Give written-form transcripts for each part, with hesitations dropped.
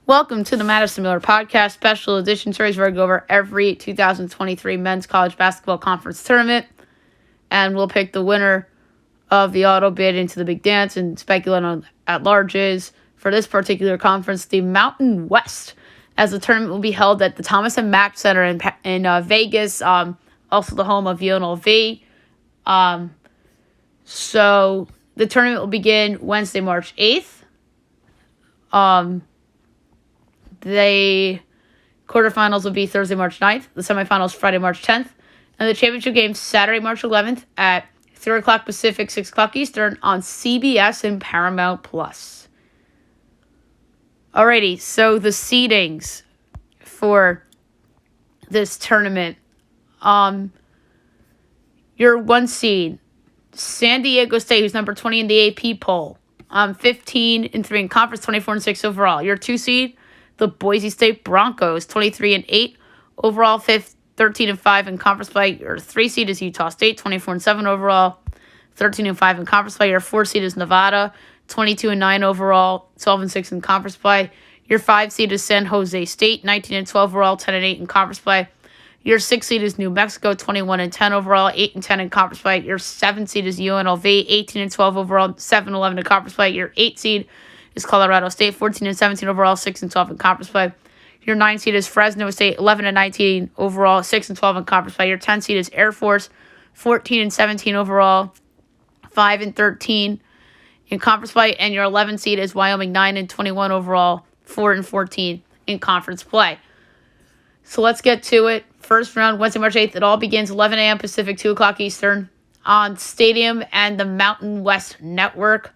Welcome to the Madison Miller Podcast Special Edition Series where I go over every 2023 Men's College Basketball Conference Tournament, and we'll pick the winner of the auto bid into the big dance and speculate on at-larges for this particular conference, the Mountain West, as the tournament will be held at the Thomas and Mack Center in Vegas, also the home of UNLV. So the tournament will begin Wednesday, March 8th. The quarterfinals will be Thursday, March 9th. The semifinals Friday, March 10th. And the championship game Saturday, March 11th at 3 o'clock Pacific, 6 o'clock Eastern on CBS and Paramount+. Alrighty, so the seedings for this tournament. Your 1 seed, San Diego State, who's number 20 in the AP poll. 15-3 in conference, 24-6 overall. Your 2 seed, the Boise State Broncos, 23-8 overall, 13-5 in conference play. Your 3 seed is Utah State, 24-7 overall, 13-5 in conference play. Your 4 seed is Nevada, 22-9 overall, 12-6 in conference play. Your 5 seed is San Jose State, 19-12 overall, 10-8 in conference play. Your 6 seed is New Mexico, 21-10 overall, 8-10 in conference play. Your 7 seed is UNLV, 18-12 overall, 7-11 in conference play. Your 8 seed is Colorado State, 14-17 overall, 6-12 in conference play. Your 9 seed is Fresno State, 11-19 overall, 6-12 in conference play. Your 10 seed is Air Force, 14-17 overall, 5-13 in conference play. And your 11 seed is Wyoming, 9-21 overall, 4-14 in conference play. So let's get to it. First round, Wednesday, March 8th. It all begins 11 a.m. Pacific, 2 o'clock Eastern on Stadium and the Mountain West Network.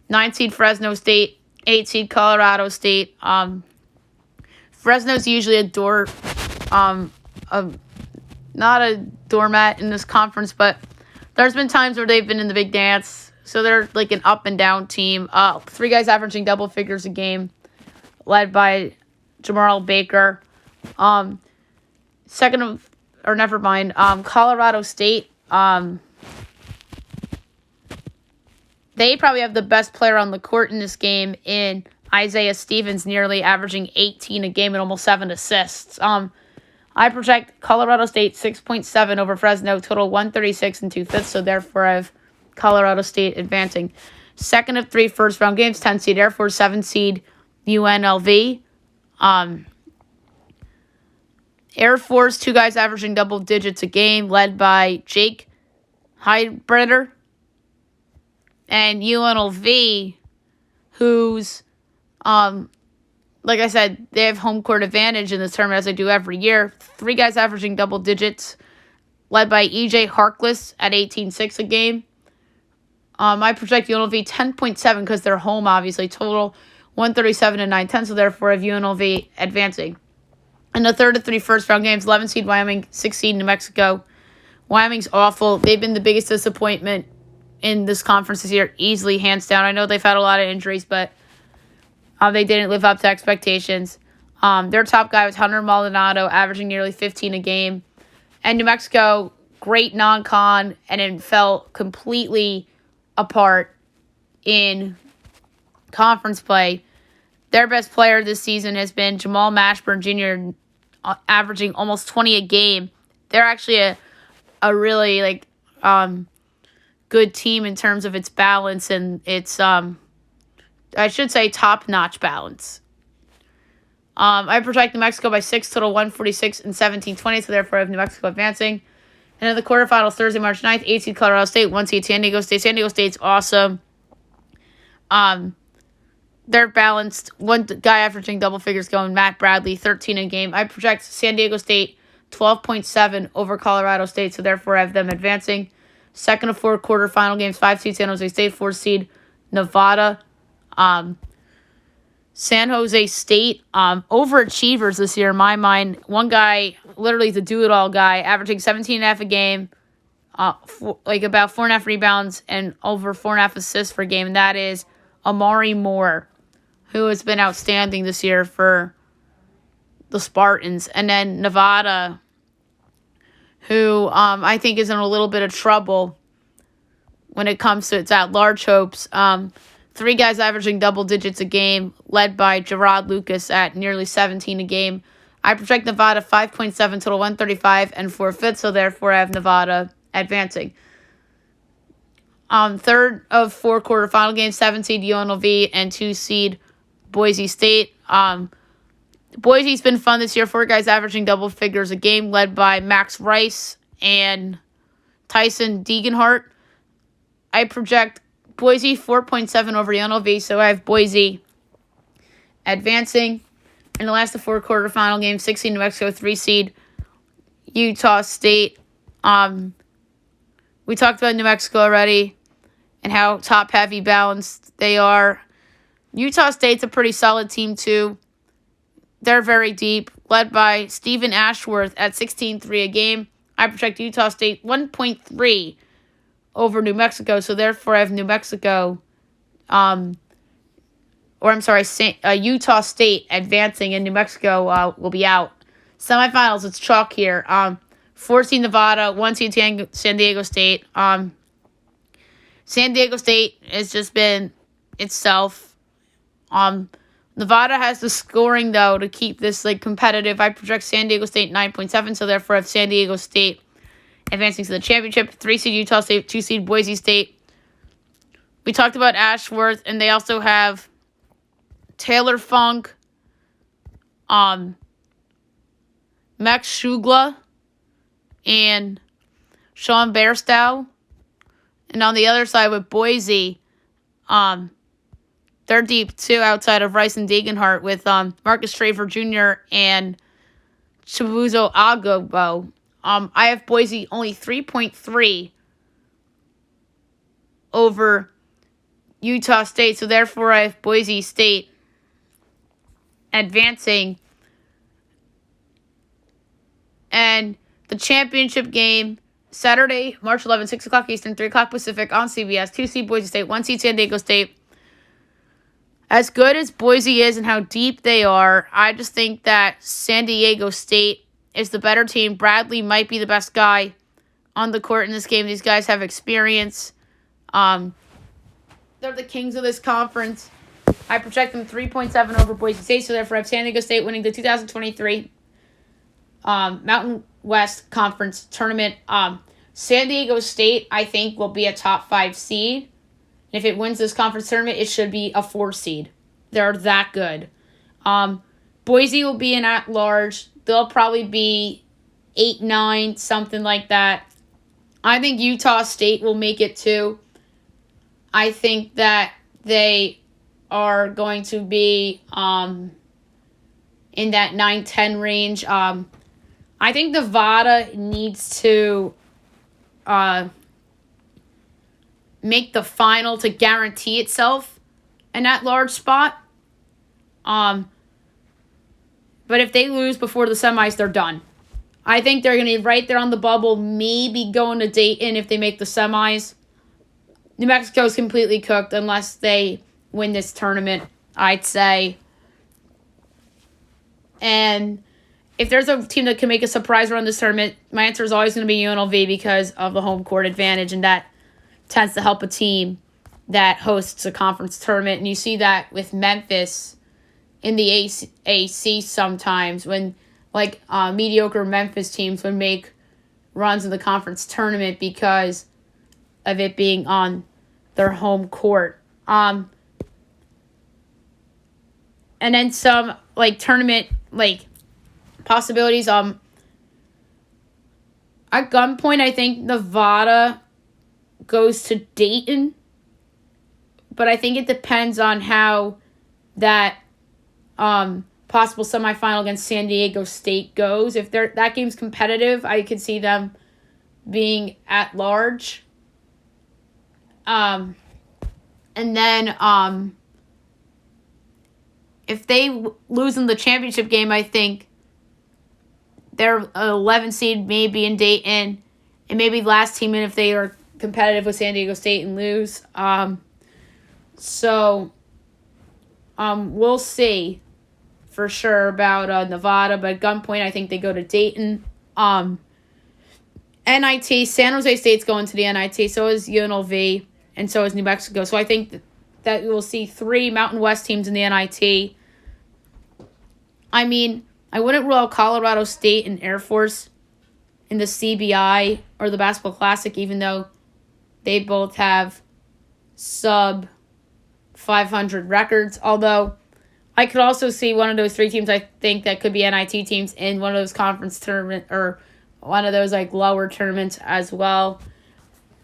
9 seed Fresno State, 8 seed Colorado State. Fresno's usually not a doormat in this conference, but there's been times where they've been in the big dance. So they're like an up and down team. 3 guys averaging double figures a game, led by Jamarl Baker. Colorado State. They probably have the best player on the court in this game in Isaiah Stevens, nearly averaging 18 a game and almost 7 assists. I project Colorado State 6.7 over Fresno, total 136 and 2/5, so therefore I have Colorado State advancing. Second of 3 first-round games, 10 seed Air Force, 7 seed UNLV. Air Force, 2 guys averaging double digits a game, led by Jake Heidbreder. And UNLV, who's, like I said, they have home court advantage in this tournament as they do every year. 3 guys averaging double digits, led by EJ Harkless at 18-6 a game. I project UNLV 10.7 because they're home, obviously. Total 137 and 9/10, so therefore I have UNLV advancing. In the third of 3 first-round games, 11 seed Wyoming, 6 seed New Mexico. Wyoming's awful. They've been the biggest disappointment in this conference this year, easily, hands down. I know they've had a lot of injuries, but they didn't live up to expectations. Their top guy was Hunter Maldonado, averaging nearly 15 a game. And New Mexico, great non-con, and it fell completely apart in conference play. Their best player this season has been Jamal Mashburn Jr., averaging almost 20 a game. They're actually a really good team in terms of its balance and its I should say top-notch balance. I project New Mexico by 6, total 146 and 17-20, so therefore I have New Mexico advancing. And in the quarterfinals, Thursday, March 9th, 8 seed Colorado State, 1 seed San Diego State. San Diego State's awesome. They're balanced. 1 guy averaging double figures going, Matt Bradley, 13 a game. I project San Diego State 12.7 over Colorado State, so therefore I have them advancing. Second of 4 quarterfinal games, 5 seed San Jose State, 4 seed Nevada. San Jose State, overachievers this year in my mind. 1 guy, literally the do-it-all guy, averaging 17.5 a game, about 4.5 rebounds and over 4.5 assists per game, and that is Amari Moore, who has been outstanding this year for the Spartans. And then Nevada, who I think is in a little bit of trouble when it comes to its at-large hopes. three guys averaging double digits a game, led by Gerard Lucas at nearly 17 a game. I project Nevada 5.7, total 135 and 4/5, so therefore I have Nevada advancing. Third of four quarterfinal games, 7 seed UNLV and 2 seed Boise State. Boise's been fun this year. 4 guys averaging double figures a game, led by Max Rice and Tyson Degenhart. I project Boise 4.7 over UNLV, so I have Boise advancing. In the last of 4 quarterfinal games, 6 seed New Mexico, 3 seed Utah State. We talked about New Mexico already and how top-heavy balanced they are. Utah State's a pretty solid team, too. They're very deep, led by Stephen Ashworth at 16-3 a game. I project Utah State 1.3 over New Mexico, so therefore I have New Mexico, Utah State advancing, and New Mexico will be out. Semifinals, it's chalk here. 4 seed Nevada, 1 seed San Diego State. San Diego State has just been itself. Nevada has the scoring, though, to keep this competitive. I project San Diego State 9.7, so therefore I have San Diego State advancing to the championship. 3 seed Utah State, 2 seed Boise State. We talked about Ashworth, and they also have Taylor Funk, Max Shugla, and Sean Bairstow. And on the other side with Boise, they're deep, too, outside of Rice and Degenhart with Marcus Traver Jr. and Chibuzo Agobo. I have Boise only 3.3 over Utah State, so therefore I have Boise State advancing. And the championship game, Saturday, March 11th, 6 o'clock Eastern, 3 o'clock Pacific on CBS. 2 seed Boise State, 1 seed San Diego State. As good as Boise is and how deep they are, I just think that San Diego State is the better team. Bradley might be the best guy on the court in this game. These guys have experience. They're the kings of this conference. I project them 3.7 over Boise State, so therefore I have San Diego State winning the 2023 Mountain West Conference Tournament. San Diego State, I think, will be a top 5 seed. If it wins this conference tournament, it should be a 4 seed. They're that good. Boise will be an at-large. They'll probably be 8, 9, something like that. I think Utah State will make it too. I think that they are going to be in that 9-10 range. I think Nevada needs to make the final to guarantee itself an at-large spot. But if they lose before the semis, they're done. I think they're going to be right there on the bubble, maybe going to Dayton if they make the semis. New Mexico's completely cooked unless they win this tournament, I'd say. And if there's a team that can make a surprise run this tournament, my answer is always going to be UNLV because of the home court advantage, and that tends to help a team that hosts a conference tournament. And you see that with Memphis in the AC sometimes when mediocre Memphis teams would make runs in the conference tournament because of it being on their home court. And then some tournament possibilities. At gunpoint, I think Nevada goes to Dayton, but I think it depends on how that possible semifinal against San Diego State goes. If that game's competitive, I could see them being at large. And then if they lose in the championship game, I think they're an 11 seed maybe in Dayton, and maybe last team in if they are competitive with San Diego State and lose. We'll see for sure about Nevada, but at gunpoint, I think they go to Dayton. NIT, San Jose State's going to the NIT, so is UNLV, and so is New Mexico. So I think that we will see 3 Mountain West teams in the NIT. I mean, I wouldn't rule out Colorado State and Air Force in the CBI or the Basketball Classic, even though they both have sub 500 records. Although I could also see one of those 3 teams I think that could be NIT teams in one of those conference tournament or one of those like lower tournaments as well.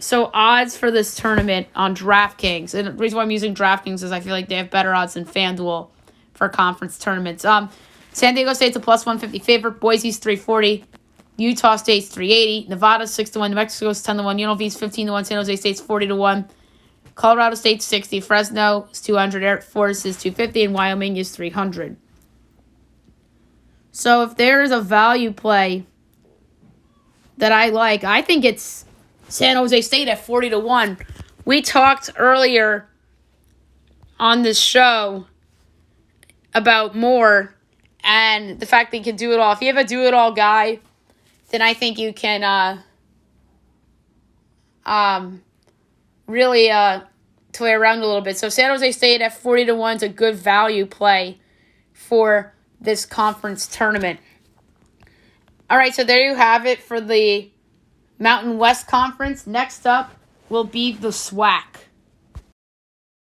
So odds for this tournament on DraftKings, and the reason why I'm using DraftKings is I feel like they have better odds than FanDuel for conference tournaments. San Diego State's a plus 150 favorite. Boise's 340. Utah State's 380. Nevada's 6-1. New Mexico's 10-1. UNLV's 15-1. San Jose State's 40-1. Colorado State's 60. Fresno is 200. Air Force is 250. And Wyoming is 300. So if there is a value play that I like, I think it's San Jose State at 40-1. We talked earlier on this show about Moore and the fact that he can do it all. If you have a do-it-all guy, then I think you can really play around a little bit. So San Jose State at 40-1 is a good value play for this conference tournament. All right, so there you have it for the Mountain West Conference. Next up will be the SWAC.